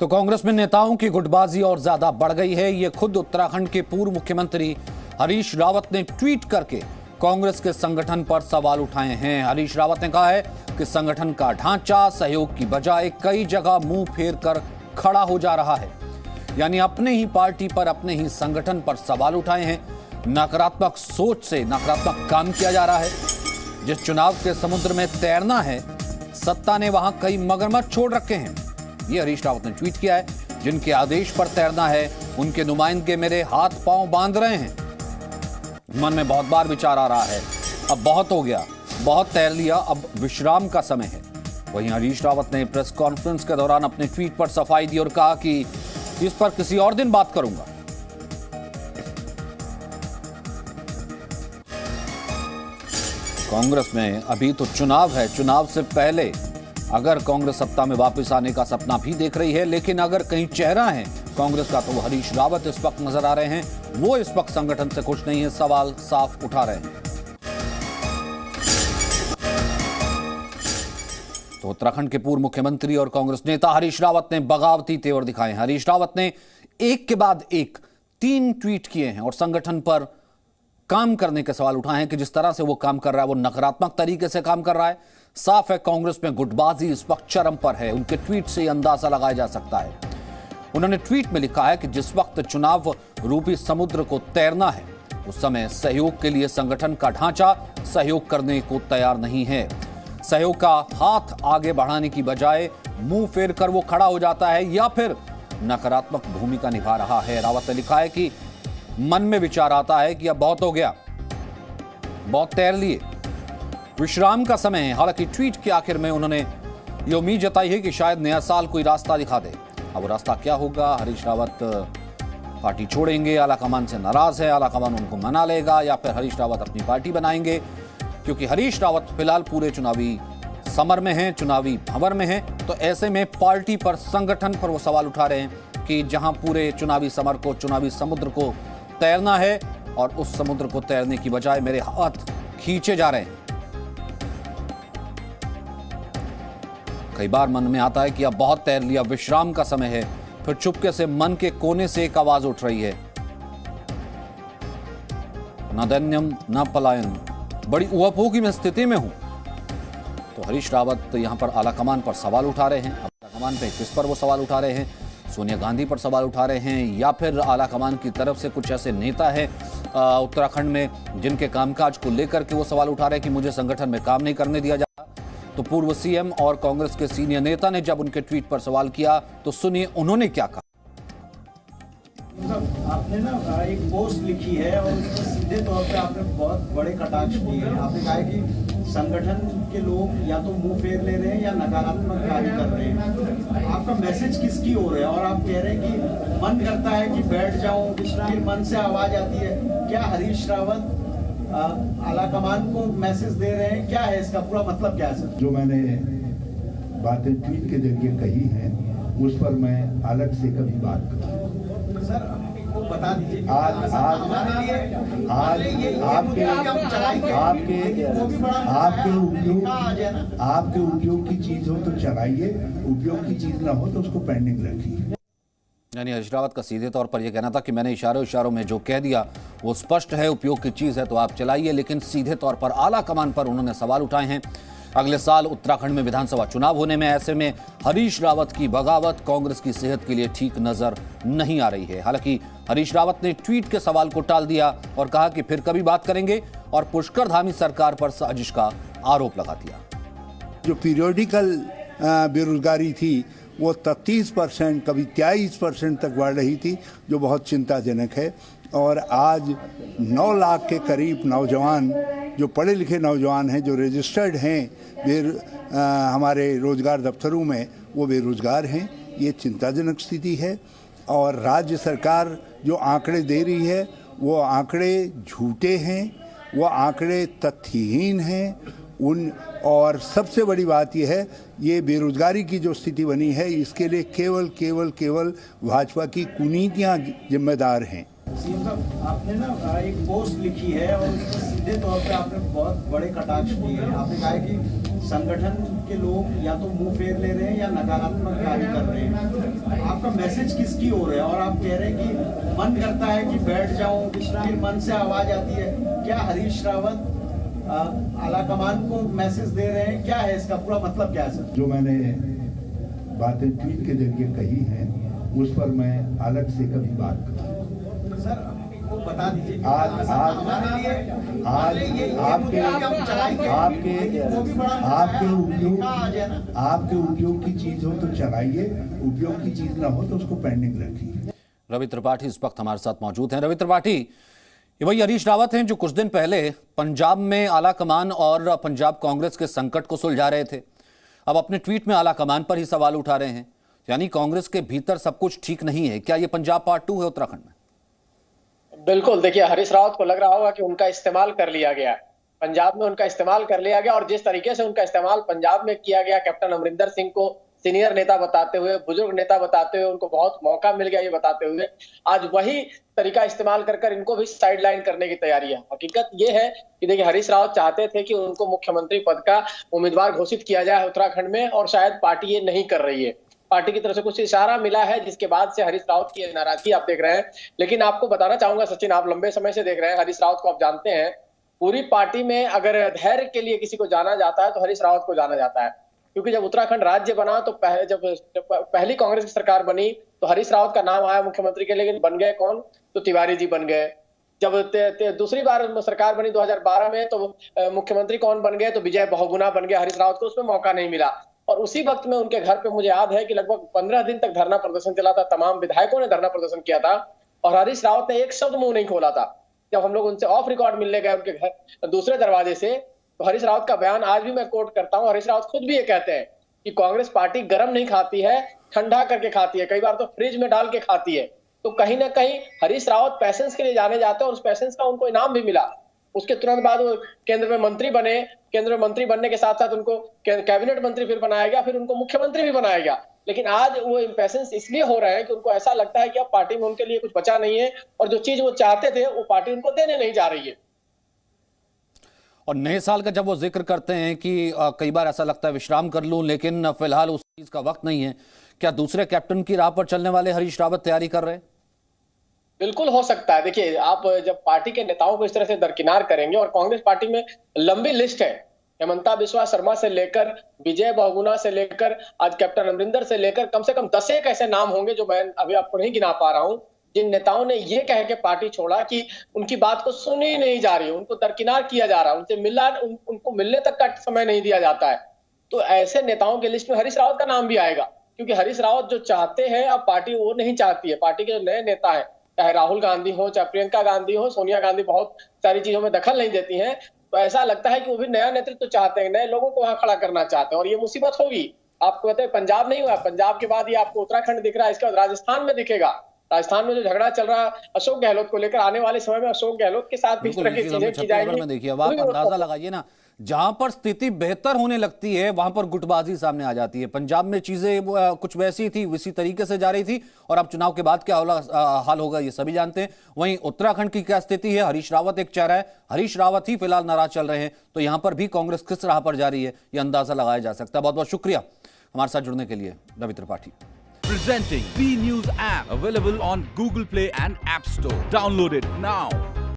तो कांग्रेस में नेताओं की गुटबाजी और ज्यादा बढ़ गई है। ये खुद उत्तराखंड के पूर्व मुख्यमंत्री हरीश रावत ने ट्वीट करके कांग्रेस के संगठन पर सवाल उठाए हैं। हरीश रावत ने कहा है कि संगठन का ढांचा सहयोग की बजाय कई जगह मुंह फेर कर खड़ा हो जा रहा है, यानी अपने ही पार्टी पर, अपने ही संगठन पर सवाल उठाए हैं। नकारात्मक सोच से नकारात्मक काम किया जा रहा है। जिस चुनाव के समुद्र में तैरना है, सत्ता ने वहां कई मगरमच्छ छोड़ रखे हैं। ये हरीश रावत ने ट्वीट किया है। जिनके आदेश पर तैरना है, उनके नुमाइंदे मेरे हाथ पांव बांध रहे हैं। मन में बहुत बार विचार आ रहा है, अब बहुत हो गया, बहुत तैर लिया, अब विश्राम का समय है। वहीं हरीश रावत ने प्रेस कॉन्फ्रेंस के दौरान अपने ट्वीट पर सफाई दी और कहा कि इस पर किसी और दिन बात करूंगा। कांग्रेस में अभी तो चुनाव है, चुनाव से पहले अगर कांग्रेस सत्ता में वापस आने का सपना भी देख रही है, लेकिन अगर कहीं चेहरा है कांग्रेस का तो वो हरीश रावत इस वक्त नजर आ रहे हैं। वो इस वक्त संगठन से खुश नहीं है, सवाल साफ उठा रहे हैं। तो उत्तराखंड के पूर्व मुख्यमंत्री और कांग्रेस नेता हरीश रावत ने बगावती तेवर दिखाए हैं। हरीश रावत ने एक के बाद एक 3 ट्वीट किए हैं और संगठन पर काम करने के सवाल उठाए हैं कि जिस तरह से वो काम कर रहा है वो नकारात्मक तरीके से काम कर रहा है। साफ है कांग्रेस में गुटबाजी इस वक्त चरम पर है। उनके ट्वीट से अंदाजा लगाया जा सकता है। उन्होंने ट्वीट में लिखा है कि जिस वक्त चुनाव रूपी समुद्र को तैरना है, उस समय सहयोग के लिए संगठन का ढांचा सहयोग करने को तैयार नहीं है। सहयोग का हाथ आगे बढ़ाने की बजाय मुंह फेर कर वो खड़ा हो जाता है या फिर नकारात्मक भूमिका निभा रहा है। रावत ने लिखा है कि मन में विचार आता है कि अब बहुत हो गया, बहुत तैर लिए, विश्राम का समय है। हालांकि ट्वीट के आखिर में उन्होंने ये उम्मीद जताई है कि शायद नया साल कोई रास्ता दिखा दे। अब वो रास्ता क्या होगा? हरीश रावत पार्टी छोड़ेंगे, आलाकमान से नाराज है, आलाकमान उनको मना लेगा, या फिर हरीश रावत अपनी पार्टी बनाएंगे? क्योंकि हरीश रावत फिलहाल पूरे चुनावी समर में हैं, चुनावी भंवर में हैं। तो ऐसे में पार्टी पर, संगठन पर वो सवाल उठा रहे हैं कि जहां पूरे चुनावी समर को, चुनावी समुद्र को तैरना है और उस समुद्र को तैरने की बजाय मेरे हाथ खींचे जा रहे हैं। कई बार मन में आता है कि अब बहुत तैर लिया, विश्राम का समय है। फिर चुपके से मन के कोने से एक आवाज उठ रही है, न दैन्यम न पलायन, बड़ी उहापोह की स्थिति में हूं। तो हरीश रावत यहां पर आलाकमान पर सवाल उठा रहे हैं। आलाकमान पे किस पर वो सवाल उठा रहे हैं? सोनिया गांधी पर सवाल उठा रहे हैं, या फिर आलाकमान की तरफ से कुछ ऐसे नेता हैं उत्तराखंड में जिनके कामकाज को लेकर के वो सवाल उठा रहे हैं कि मुझे संगठन में काम नहीं करने दिया जाता। तो पूर्व सीएम और कांग्रेस के सीनियर नेता ने जब उनके ट्वीट पर सवाल किया तो सुनिए उन्होंने क्या कहा। आपने ना एक पोस्ट लिखी है और सीधे तौर पे आपने बहुत बड़े कटाक्ष किए हैं। आपने कहा है कि संगठन के लोग या तो मुंह फेर ले रहे हैं या नकारात्मक कार्य कर रहे हैं। आपका मैसेज किसकी ओर है? और आप कह रहे हैं कि मन करता है कि बैठ जाऊं, फिर मन से आवाज आती है। क्या हरीश रावत आलाकमान को मैसेज दे रहे हैं? क्या है इसका पूरा मतलब, क्या है सर? जो मैंने बातें ट्वीट के जरिए कही हैं उस पर मैं अलग से कभी बात करूँ। सर वो बता दीजिए। आपके उपयोग की चीज हो तो चलाइए, उपयोग की चीज ना हो तो उसको पेंडिंग रखिए। यानी हरीश रावत का सीधे तौर पर यह कहना था कि मैंने इशारों में जो कह दिया वो स्पष्ट है, उपयोग की चीज है तो आप चलाइए। लेकिन सीधे तौर पर आला कमान पर उन्होंने सवाल उठाए हैं। अगले साल उत्तराखंड में विधानसभा चुनाव होने में, ऐसे में हरीश रावत की बगावत कांग्रेस की सेहत के लिए ठीक नजर नहीं आ रही है। हालांकि हरीश रावत ने ट्वीट के सवाल को टाल दिया और कहा कि फिर कभी बात करेंगे, और पुष्कर धामी सरकार पर साजिश का आरोप लगा दिया। जो पीरियोडिकल बेरोजगारी थी वो 33%, कभी 23% तक बढ़ रही थी, जो बहुत चिंताजनक है। और आज 9 लाख के करीब नौजवान, जो पढ़े लिखे नौजवान हैं, जो रजिस्टर्ड हैं हमारे रोजगार दफ्तरों में, वो बेरोजगार हैं। ये चिंताजनक स्थिति है। और राज्य सरकार जो आंकड़े दे रही है वो आंकड़े झूठे हैं, वो आंकड़े तथ्यहीन हैं। और सबसे बड़ी बात यह है, ये बेरोजगारी की जो स्थिति बनी है इसके लिए केवल भाजपा की कुनीतियां जिम्मेदार हैं। आपने ना एक पोस्ट लिखी है और सीधे तौर पे आपने बहुत बड़े कटाक्ष किए हैं। आपने कहा है कि संगठन के लोग या तो मुंह फेर ले रहे हैं या नकारात्मक कार्य कर रहे हैं। आप मैसेज किसकी ओर है? और आप कह रहे हैं कि मन करता है कि बैठ जाऊं, फिर मन से आवाज आती है। क्या हरीश रावत आलाकमान को मैसेज दे रहे हैं? क्या है इसका पूरा मतलब, क्या है सर? जो मैंने बातें ट्वीट के जरिए कही हैं उस पर मैं अलग से कभी बात करूँ। सर को बता दीजिए कि आज हमारे लिए आपके उपयोग की चीज हो तो चलाइए, उपयोग की चीज ना हो तो उसको पेंडिंग रखिए। रवि त्रिपाठी इस वक्त हमारे साथ मौजूद हैं। रवि त्रिपाठी, ये वही हरीश रावत हैं जो कुछ दिन पहले पंजाब में आला कमान और पंजाब कांग्रेस के संकट को सुलझा रहे थे। अब अपने ट्वीट में आला कमान पर ही सवाल उठा रहे हैं, यानी कांग्रेस के भीतर सब कुछ ठीक नहीं है। क्या ये पंजाब पार्ट 2 है उत्तराखंड में? बिल्कुल, देखिए हरीश रावत को लग रहा होगा कि उनका इस्तेमाल कर लिया गया, पंजाब में उनका इस्तेमाल कर लिया गया। और जिस तरीके से उनका इस्तेमाल पंजाब में किया गया, कैप्टन अमरिंदर सिंह को सीनियर नेता बताते हुए, बुजुर्ग नेता बताते हुए, उनको बहुत मौका मिल गया ये बताते हुए, आज वही तरीका इस्तेमाल कर कर इनको भी साइडलाइन करने की तैयारी है। हकीकत ये है कि देखिए हरीश रावत चाहते थे कि उनको मुख्यमंत्री पद का उम्मीदवार घोषित किया जाए उत्तराखंड में, और शायद पार्टी ये नहीं कर रही है। पार्टी की तरफ से कुछ इशारा मिला है जिसके बाद से हरीश रावत की नाराजगी आप देख रहे हैं। लेकिन आपको बताना चाहूंगा सचिन, आप लंबे समय से देख रहे हैं हरीश रावत को, आप जानते हैं पूरी पार्टी में अगर धैर्य के लिए किसी को जाना जाता है तो हरीश रावत को जाना जाता है। क्योंकि जब उत्तराखंड राज्य बना तो जब पहली कांग्रेस की सरकार बनी तो हरीश रावत का नाम आया मुख्यमंत्री के, लेकिन बन गए कौन? तो तिवारी जी बन गए। जब दूसरी बार सरकार बनी 2012 में तो मुख्यमंत्री कौन बन गए? तो विजय बहुगुना बन गए। हरीश रावत को उसमें मौका नहीं मिला। और उसी वक्त में उनके घर पे मुझे याद है कि लगभग 15 दिन तक धरना प्रदर्शन चला था, तमाम विधायकों ने धरना प्रदर्शन किया था और हरीश रावत ने एक शब्द मुंह नहीं खोला था। जब हम लोग उनसे ऑफ रिकॉर्ड मिलने गए उनके घर दूसरे दरवाजे से, तो हरीश रावत का बयान आज भी मैं कोट करता हूं। हरीश रावत खुद भी ये कहते हैं कि कांग्रेस पार्टी गर्म नहीं खाती है, ठंडा करके खाती है, कई बार तो फ्रिज में डाल के खाती है। तो कहीं ना कहीं हरीश रावत पैसेंस के लिए जाने जाते हैं और उस पैसेंस का उनको इनाम भी मिला। उसके तुरंत बाद वो केंद्र में मंत्री बने। केंद्र में मंत्री बनने के साथ साथ उनको कैबिनेट मंत्री फिर बनाया गया, फिर उनको मुख्यमंत्री भी बनाया गया। लेकिन आज वो इंपैशंस इसलिए हो रहे हैं कि उनको ऐसा लगता है कि अब पार्टी में उनके लिए कुछ बचा नहीं है और जो चीज वो चाहते थे वो पार्टी उनको देने नहीं जा रही है। और नए साल का जब वो जिक्र करते हैं कि कई बार ऐसा लगता है विश्राम कर लूं, लेकिन फिलहाल उस चीज का वक्त नहीं है। क्या दूसरे कैप्टन की राह पर चलने वाले हरीश रावत तैयारी कर रहे हैं? बिल्कुल हो सकता है। देखिए आप जब पार्टी के नेताओं को इस तरह से दरकिनार करेंगे, और कांग्रेस पार्टी में लंबी लिस्ट है, हेमंता बिस्वा शर्मा से लेकर विजय बहुगुना से लेकर आज कैप्टन अमरिंदर से लेकर कम से कम 10 एक ऐसे नाम होंगे जो मैं अभी आपको नहीं गिना पा रहा हूं, जिन नेताओं ने ये कह के पार्टी छोड़ा कि उनकी बात को सुनी नहीं जा रही, उनको दरकिनार किया जा रहा है, उनसे मिलना उनको मिलने तक का समय नहीं दिया जाता है। तो ऐसे नेताओं की लिस्ट में हरीश रावत का नाम भी आएगा, क्योंकि हरीश रावत जो चाहते हैं अब पार्टी वो नहीं चाहती है। पार्टी के जो नए नेता है, चाहे राहुल गांधी हो, चाहे प्रियंका गांधी हो, सोनिया गांधी बहुत सारी चीजों में दखल नहीं देती हैं। तो ऐसा लगता है कि वो भी नया नेतृत्व चाहते हैं, नए लोगों को वहां खड़ा करना चाहते हैं, और ये मुसीबत होगी। आपको कहते हैं पंजाब नहीं हुआ, पंजाब के बाद ये आपको उत्तराखंड दिख रहा है, इसके बाद राजस्थान में दिखेगा। राजस्थान में जो झगड़ा चल रहा है अशोक गहलोत को लेकर, आने वाले समय में अशोक गहलोत के साथ भी इस तरह की चीजें की जाएंगी। देखिए अब आप अंदाजा लगाइए ना, जहां पर स्थिति बेहतर होने लगती है वहां पर गुटबाजी सामने आ जाती है। पंजाब में चीजें कुछ वैसी थी, इसी तरीके से जा रही थी, और अब चुनाव के बाद क्या हाल होगा ये सभी जानते हैं। वहीं उत्तराखंड की क्या स्थिति है? हरीश रावत एक चेहरा है, हरीश रावत ही फिलहाल नाराज चल रहे हैं, तो यहां पर भी कांग्रेस किस राह पर जा रही है ये अंदाजा लगाया जा सकता है। बहुत बहुत शुक्रिया हमारे साथ जुड़ने के लिए Ravi Tripathi. Presenting B News app, available on Google Play and App Store. Download it now.